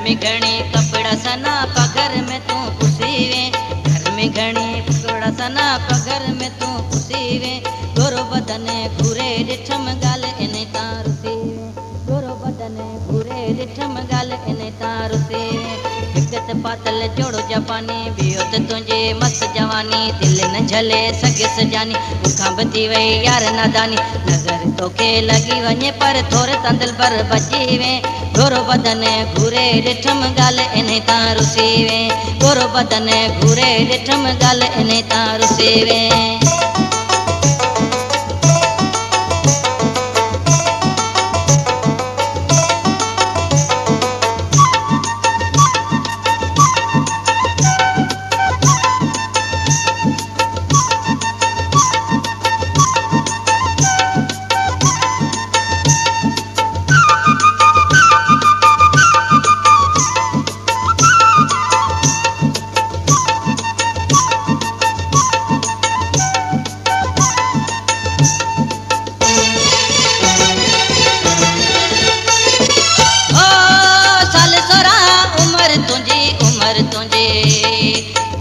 में घणी कपड़ा सना पघर में तू पुसीवे, घर में घणी कपड़ा सना पघर में तू पुसीवे, गोरो बदने घूरे ॾिठम गाल इन तार सीवे, गोरो बदने घूरे ॾिठम गाल इन तार सीवे, हिकत पातल जोड़ो जापानी बियो त तुंहिंजे मस्त जवानी, दिल न झले सगिस जानी मूंखां बची वई यार नादानी, नज़र तोखे लॻी वञे पर थोर तंदल पर बची वे, गोरो बदने घूरे ॾिठम गाल इन तार सीवे, गोरो बदने घूरे ॾिठम गाल इन तार सीवे।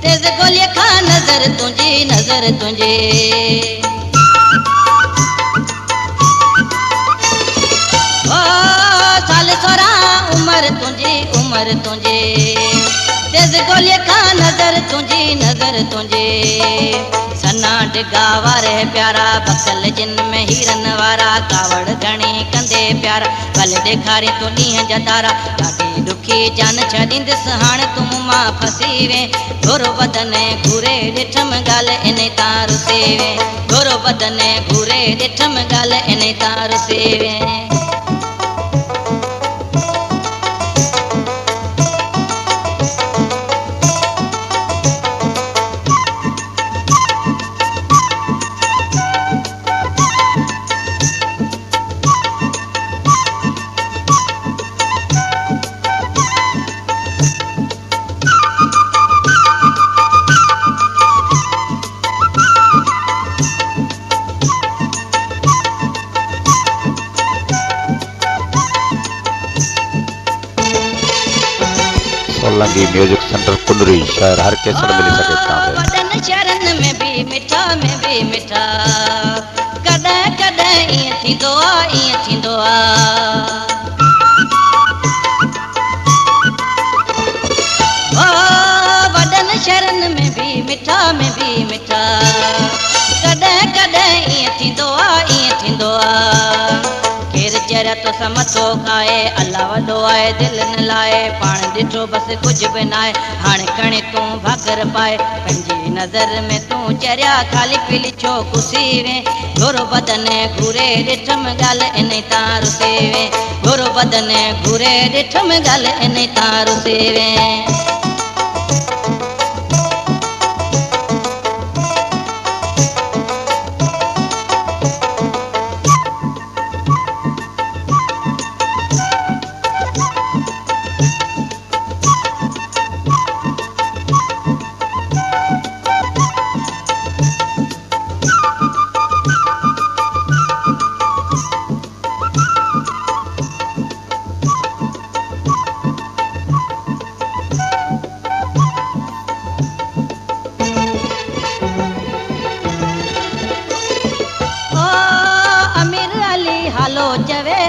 तेज गोलिया खा नजर तुझे ओ साल सोरा उमर तुझे तेज गोलिया खा नजर तुझे सना डिगा वारे प्यारा बकल जिन में हीरन वारा कावड़ घणी कंदे प्यारा भले ॾेखारी तूं ॾींहं जा तारा ॾाढी दुखी जान छॾींदसि हाणे तूं मां फसी वे, गोरो बदने घूरे ॾिठम गाल इन तार सेवे, गोरो बदने घूरे ॾिठम गाल इन तार सेवे। सोलंकी म्यूजिक सेंटर कुंडरी शहर हर कैसेट मिल सके था वदन शरण में भी मिठा कदे कदे ईअं थींदो आ ओ वदन शरण में भी मिठा कदे कदे ईअं थींदो आ केर चर तो समतो खाए अल्लाह वॾो आहे दिल न लाए पाण ॾिठो बसि कुझु बि नाहे हाणे खणे तूं भागर पाए पंहिंजी नज़र में तूं चरिया ख़ाली पीली छो कुसी वे, गोरो बदने घूरे ॾिठम ॻाल इन तार सेवे, गोरो बदने घूरे ॾिठम ॻाल इन तार सेवे।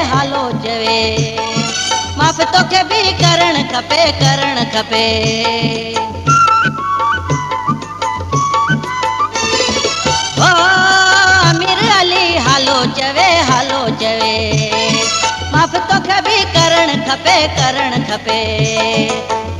हालो जवे माफ़ तोखे भी करण खपे ओ अमीर अली हालो जवे माफ़ तोखे भी करण खपे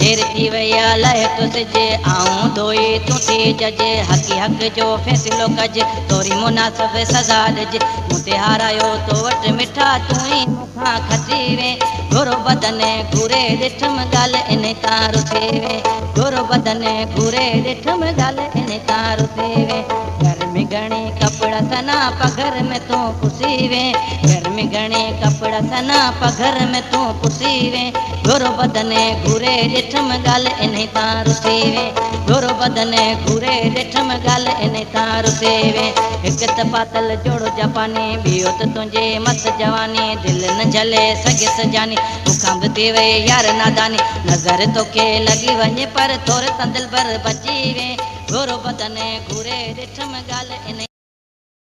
देर थी वई लह तो सिजे आऊं धोई तूं थी जजे हकी हक जो फ़ैसिलो कजे तोरी मुनासिब सज़ा ॾिजे मूं ते हारायो तो वटि मिठा तूं ई मूंखां खटी वे, गोरो बदने घूरे ॾिठम ॻाल इन तार सेवे, गोरो बदने घूरे ॾिठम ॻाल इन तार सेवे। घर में घणे कपड़ा सना पघर में तूं पुसी वे, घर में घणे कपड़ा सना पघर में तूं पुसी वे, गोरो बदने घूरे ॾिठम ॻाल्हि इन तां रुसी वे गोरो बदने घूरे ॾिठम ॻाल्हि इन तां रुसी वे हिकु त पातल जोड़ो जापानी ॿियो त तुंहिंजे मस्त जवानी दिलि न झले सॻियसि जानी मूंखां बि थी वई यार नादानी नज़र तोखे लॻी वञे पर थोरे तंदिल भर बची वे गोरो बदने घूरे ॾिठम ॻाल्हि इन